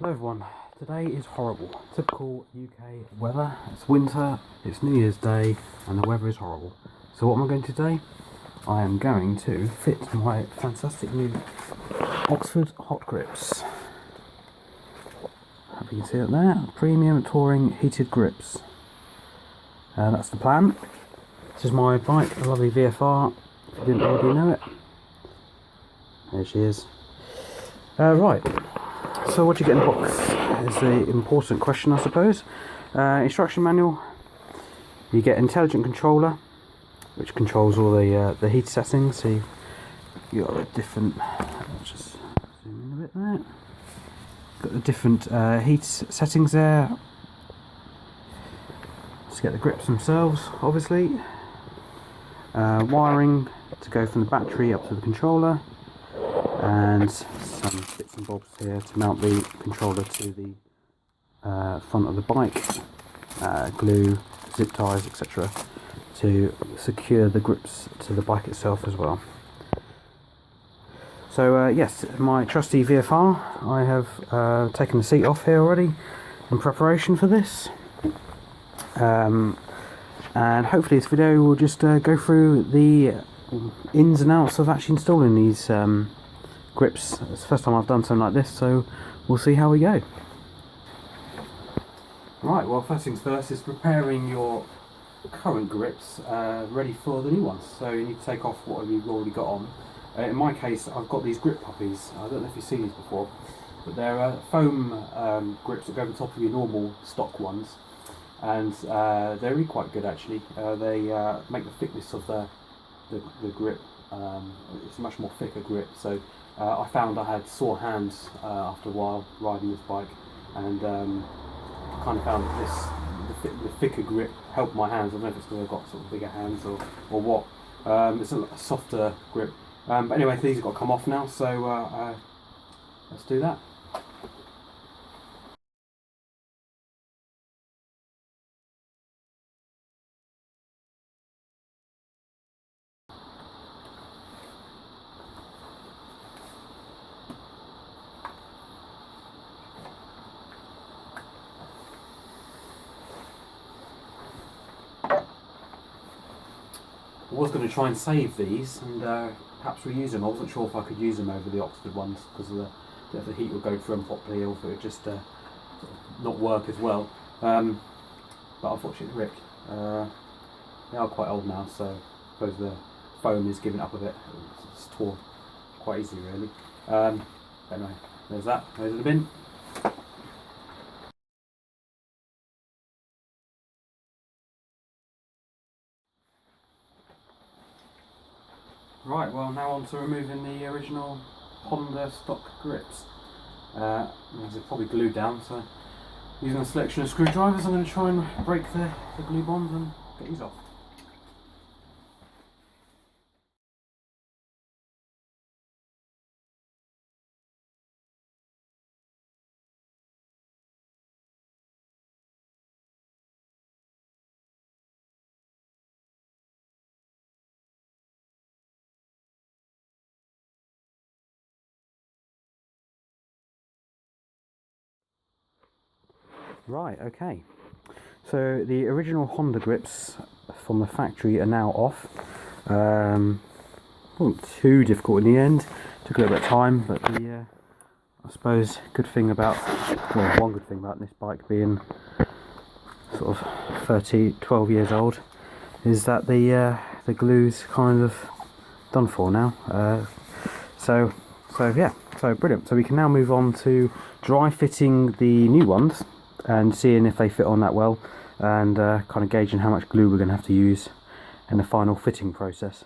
Hello everyone, today is horrible. Typical UK weather. It's winter, it's New Year's Day and the weather is horrible. So what am I going to do today? I am going to fit my fantastic new Oxford hot grips. Hope you can see it there. Premium touring heated grips. That's the plan. This is my bike, a lovely VFR, if you didn't already know it. There she is. Right, so what do you get in the box is the important question, I suppose. Instruction manual. You get intelligent controller, which controls all the heat settings. So you've got the different, let's just zoom in a bit there. Got the different heat settings there. Just get the grips themselves, obviously. Wiring to go from the battery up to the controller, and some bits and bobs here to mount the controller to the front of the bike. Glue, zip ties, etc. to secure the grips to the bike itself as well. So yes, my trusty VFR, I have taken the seat off here already in preparation for this. And hopefully this video will just go through the ins and outs of actually installing these grips. It's the first time I've done something like this, so we'll see how we go. Right, well, first things first is preparing your current grips ready for the new ones. So you need to take off what you've already got on. In my case, I've got these grip puppies. I don't know if you've seen these before, but they're foam grips that go over the top of your normal stock ones. And they're really quite good actually. They make the thickness of the grip, it's a much more thicker grip. So I found I had sore hands after a while riding this bike, and I kind of found that the thicker grip helped my hands. I don't know if it's because I've got sort of bigger hands or what. It's a softer grip. But anyway, these have got to come off now, so let's do that. I was going to try and save these and perhaps reuse them. I wasn't sure if I could use them over the Oxford ones because of the heat would go through them properly, or if it would just sort of not work as well. But unfortunately, Rick, they are quite old now, so I suppose the foam is giving up a bit. It's tore quite easily, really. But anyway, there's that. Those are the bin. Right, well, now on to removing the original Honda stock grips. They're probably glued down, so using a selection of screwdrivers I'm going to try and break the glue bonds and get these off. Right, okay. So the original Honda grips from the factory are now off. Wasn't too difficult in the end. Took a little bit of time, but the I suppose good thing about, well, one good thing about this bike being sort of 12 years old is that the glue's kind of done for now. So yeah, so brilliant. So we can now move on to dry fitting the new ones and seeing if they fit on that well, and kind of gauging how much glue we're going to have to use in the final fitting process.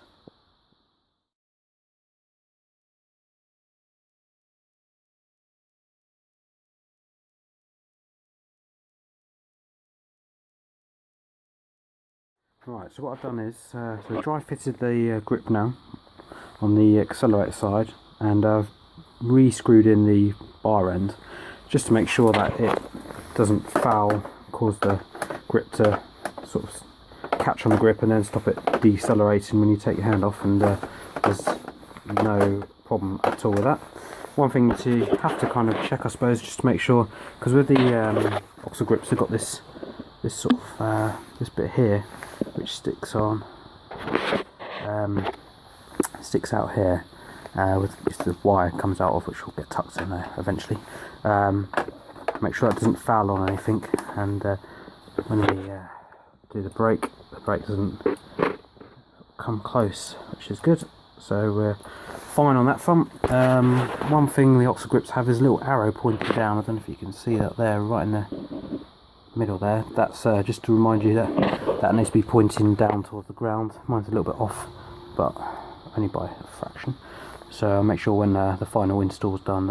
Right, so what I've done is, so dry fitted the grip now on the accelerator side, and I've re-screwed in the bar end just to make sure that it doesn't foul, cause the grip to sort of catch on the grip and then stop it decelerating when you take your hand off, and there's no problem at all with that. one thing to have to kind of check, I suppose, just to make sure, because with the oxo grips, they've got this sort of this bit here, which sticks on, sticks out here, with the wire comes out of, which will get tucked in there eventually. Make sure that doesn't foul on anything, and when we do the brake doesn't come close, which is good. So we're fine on that front. One thing the oxo grips have is a little arrow pointing down. I don't know if you can see that there, right in the middle there. That's just to remind you that needs to be pointing down towards the ground. Mine's a little bit off, but only by a fraction. So I'll make sure when the final install is done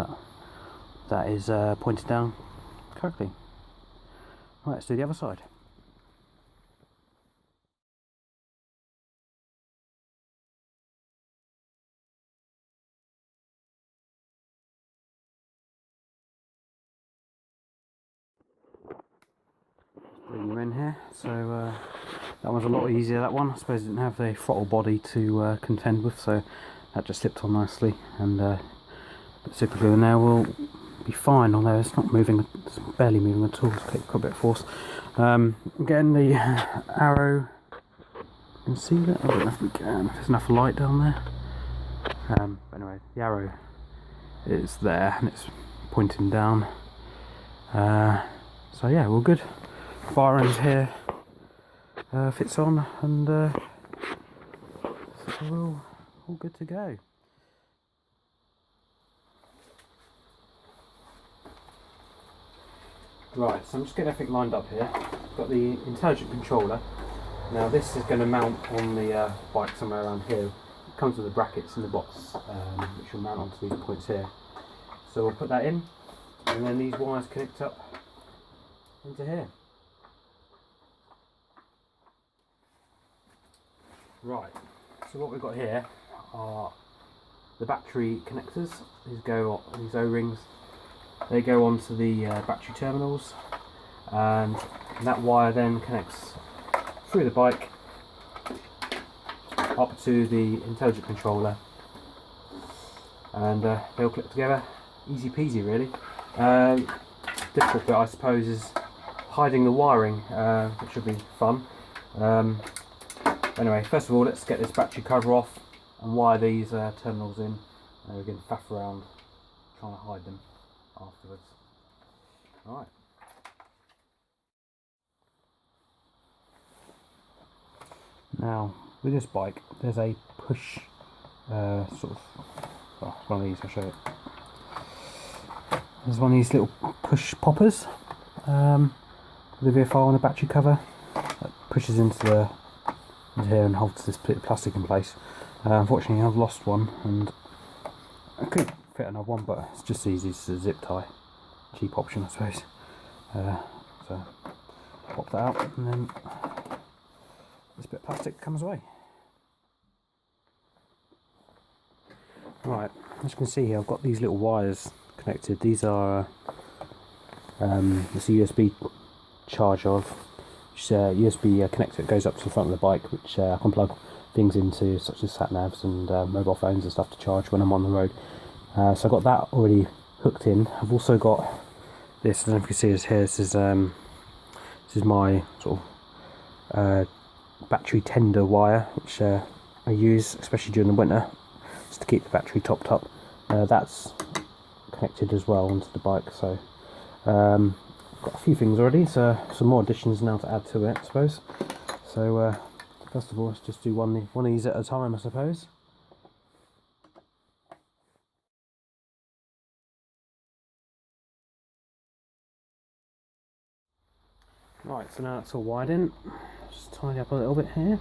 that is pointed down correctly. Right, let's do the other side. Bring them in here. So that one's a lot easier, that one. I suppose it didn't have a throttle body to contend with, so that just slipped on nicely, and the super glue in there will be fine, although it's not moving, it's barely moving at all. It's got a bit of force. Again, the arrow, you can see that? I don't know if we can, if there's enough light down there. But anyway, the arrow is there and it's pointing down. So yeah, we're good. Fire end here fits on, and so we're all good to go. Right, so I'm just getting everything lined up here. Got the intelligent controller. Now this is going to mount on the bike somewhere around here. It comes with the brackets in the box, which will mount onto these points here. So we'll put that in, and then these wires connect up into here. Right, so what we've got here are the battery connectors. These O-rings, they go onto the battery terminals, and that wire then connects through the bike up to the intelligent controller, and they'll click together, easy peasy really. Difficult bit, I suppose, is hiding the wiring, which should be fun. Anyway, first of all, let's get this battery cover off and wire these terminals in, and we can faff around trying to hide them afterwards. Alright. Now, with this bike, there's a push sort of, oh, it's one of these, I'll show you. There's one of these little push poppers, with the VFR on the battery cover, that pushes into here and holds this bit of plastic in place. Unfortunately, I've lost one, and I could fit another one, but it's just easy to zip tie. Cheap option, I suppose. So pop that out, and then this bit of plastic comes away. Right, as you can see here, I've got these little wires connected. These are this USB charger, which USB connector that goes up to the front of the bike, which I can plug things into, such as sat navs and mobile phones and stuff to charge when I'm on the road. So I've got that already hooked in. I've also got this, I don't know if you can see this here, this is my sort of battery tender wire, which I use especially during the winter, just to keep the battery topped up. That's connected as well onto the bike, so got a few things already, so some more additions now to add to it, I suppose. So first of all, let's just do one of these at a time, I suppose. Right, so now that's all wired in. Just tidy up a little bit here.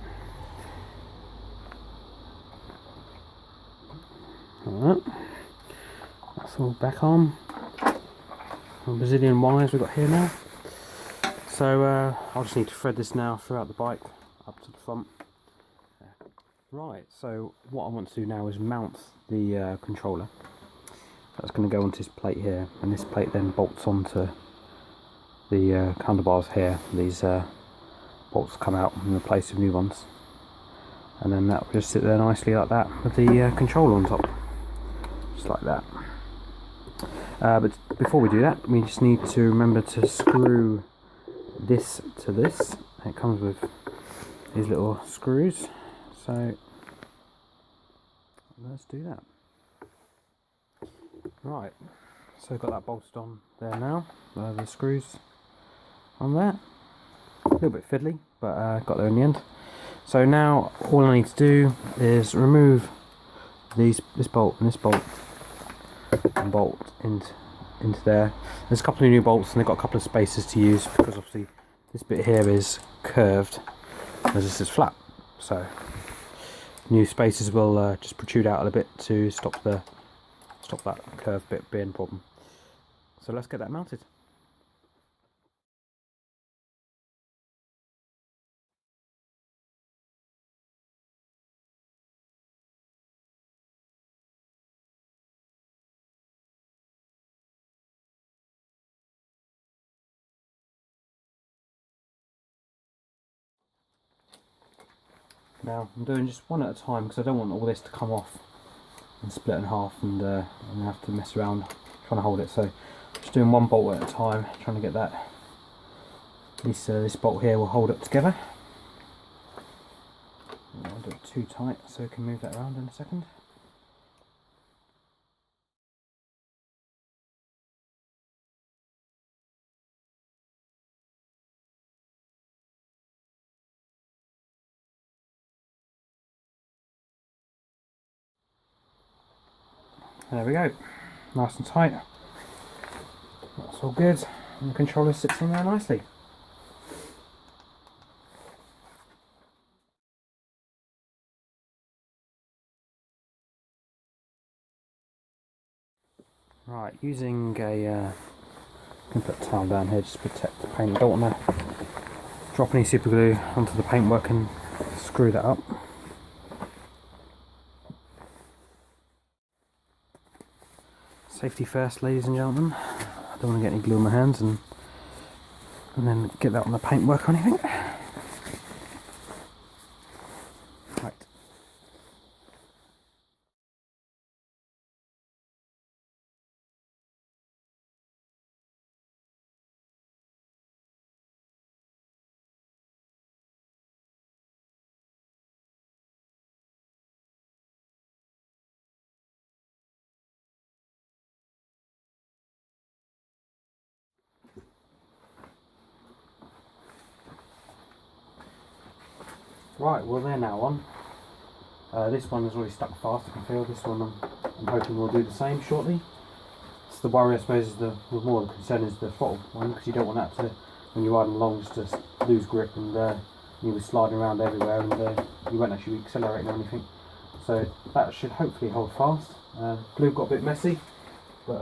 Alright, that's all back on. Brazilian wires we've got here now. So I'll just need to thread this now throughout the bike up to the front. Right, so what I want to do now is mount the controller. That's going to go onto this plate here, and this plate then bolts onto the handlebars here. These bolts come out in the place of new ones, and then that will just sit there nicely like that with the controller on top, just like that. But before we do that, we just need to remember to screw this to this. It comes with these little screws, so let's do that. Right, so I've got that bolted on there now, the screws on there. A little bit fiddly, but got there in the end. So now all I need to do is remove this bolt and this bolt and bolt into there. There's a couple of new bolts and they've got a couple of spaces to use because obviously this bit here is curved as this is flat. So new spaces will just protrude out a bit to stop that curved bit being a problem. So let's get that mounted. Now I'm doing just one at a time because I don't want all this to come off and split in half and have to mess around trying to hold it. So just doing one bolt at a time, trying to get that. This bolt here will hold it together. I don't do it too tight so we can move that around in a second. There we go, nice and tight. That's all good, and the controller sits in there nicely. Right, using a can put a towel down here just to protect the paint. Don't want to drop any super glue onto the paintwork and screw that up. Safety first, ladies and gentlemen. I don't want to get any glue on my hands and then get that on the paintwork or anything. Right. Right, well they're now on. This one is already stuck fast, I can feel. This one I'm hoping will do the same shortly. It's the worry, I suppose, is the more the concern is the throttle one, because you don't want that to, when you're riding along, just to lose grip and you'll be sliding around everywhere and you won't actually be accelerating or anything. So that should hopefully hold fast. Glue got a bit messy, but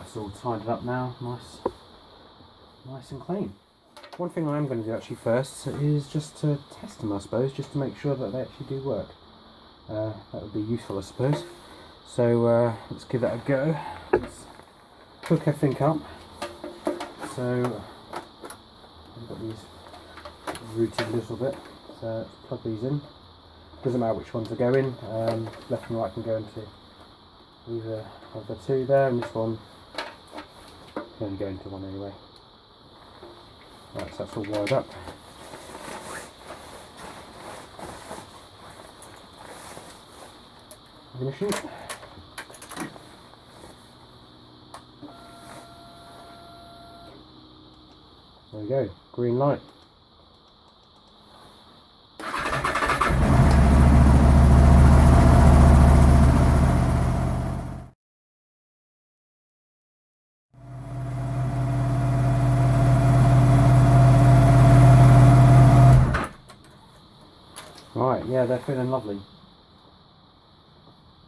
it's all tidied up now, nice and clean. One thing I am going to do actually first is just to test them, I suppose, just to make sure that they actually do work. That would be useful, I suppose. So let's give that a go. Let's hook everything up. So I've got these routed a little bit. So let's plug these in. Doesn't matter which one to go in. Left and right can go into either of the two there, and this one can only go into one anyway. Right, so that's all wired up. Ignition. There we go, green light. Right, yeah, they're feeling lovely.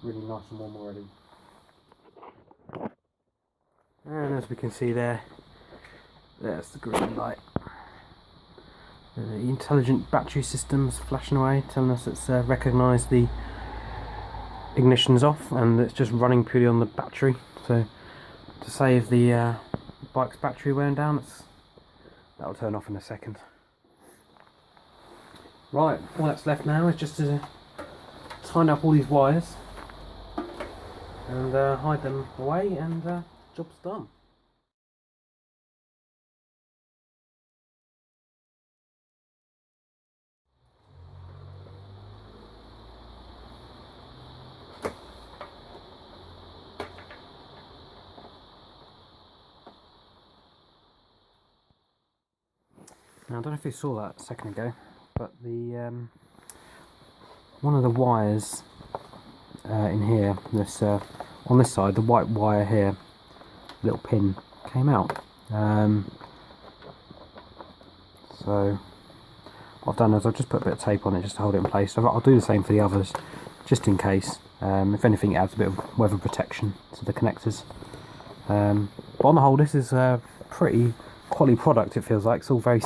Really nice and warm already. And as we can see there, there's the green light. The intelligent battery system's flashing away, telling us it's recognised the ignition's off and it's just running purely on the battery. So to save the bike's battery wearing down, that'll turn off in a second. Right, all that's left now is just to tighten up all these wires and hide them away, and job's done. Now, I don't know if you saw that a second ago, but the one of the wires in here, this on this side, the white wire here, little pin came out. So what I've done is I've just put a bit of tape on it just to hold it in place. So I'll do the same for the others, just in case. If anything, it adds a bit of weather protection to the connectors. But on the whole, this is a pretty quality product. It feels like it's all very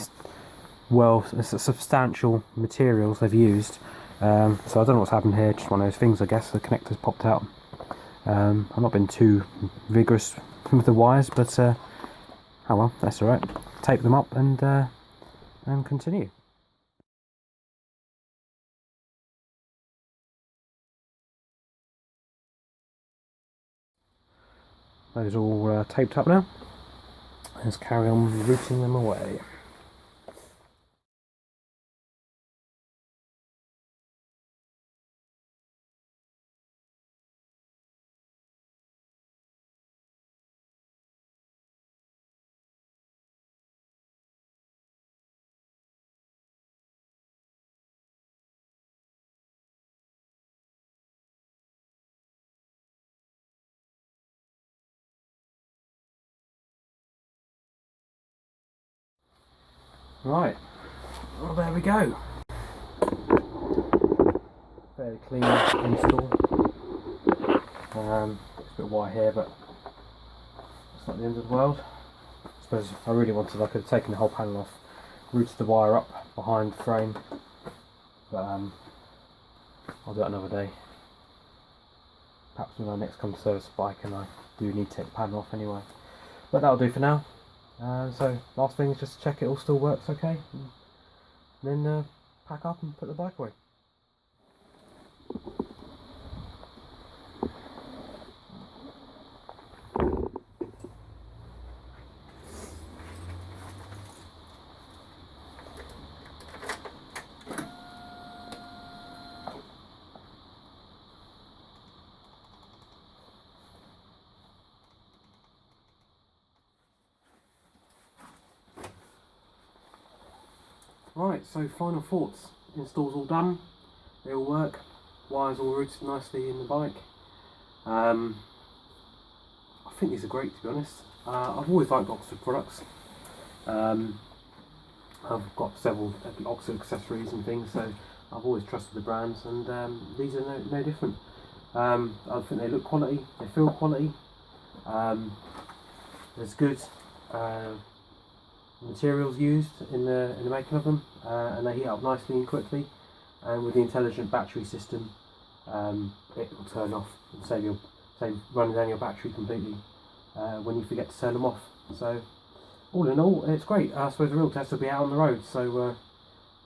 well, it's substantial materials they've used. So I don't know what's happened here. Just one of those things, I guess. The connectors popped out. I've not been too vigorous with the wires, but oh well, that's all right. Tape them up and continue. Those are all taped up now. Let's carry on routing them away. Right, well, there we go. Fairly clean install. Just a bit of wire here, but it's not the end of the world. I suppose if I really wanted, I could have taken the whole panel off, routed the wire up behind the frame, but I'll do that another day. Perhaps when I next come to service the bike and I do need to take the panel off anyway. But that'll do for now. So last thing is just to check it all still works okay, and then pack up and put the bike away. Right, so final thoughts. Install's all done, they all work, wires all routed nicely in the bike. I think these are great, to be honest. I've always liked Oxford products. I've got several Oxford accessories and things, so I've always trusted the brands, and these are no different. I think they look quality, they feel quality. There's good materials used in the making of them, and they heat up nicely and quickly, and with the intelligent battery system it will turn off and save running down your battery completely when you forget to turn them off. So all in all, it's great. I suppose the real test will be out on the road, so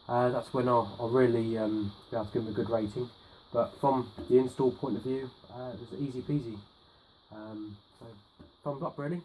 that's when I'll really be able to give them a good rating. But from the install point of view, it was easy peasy. So thumbs up really.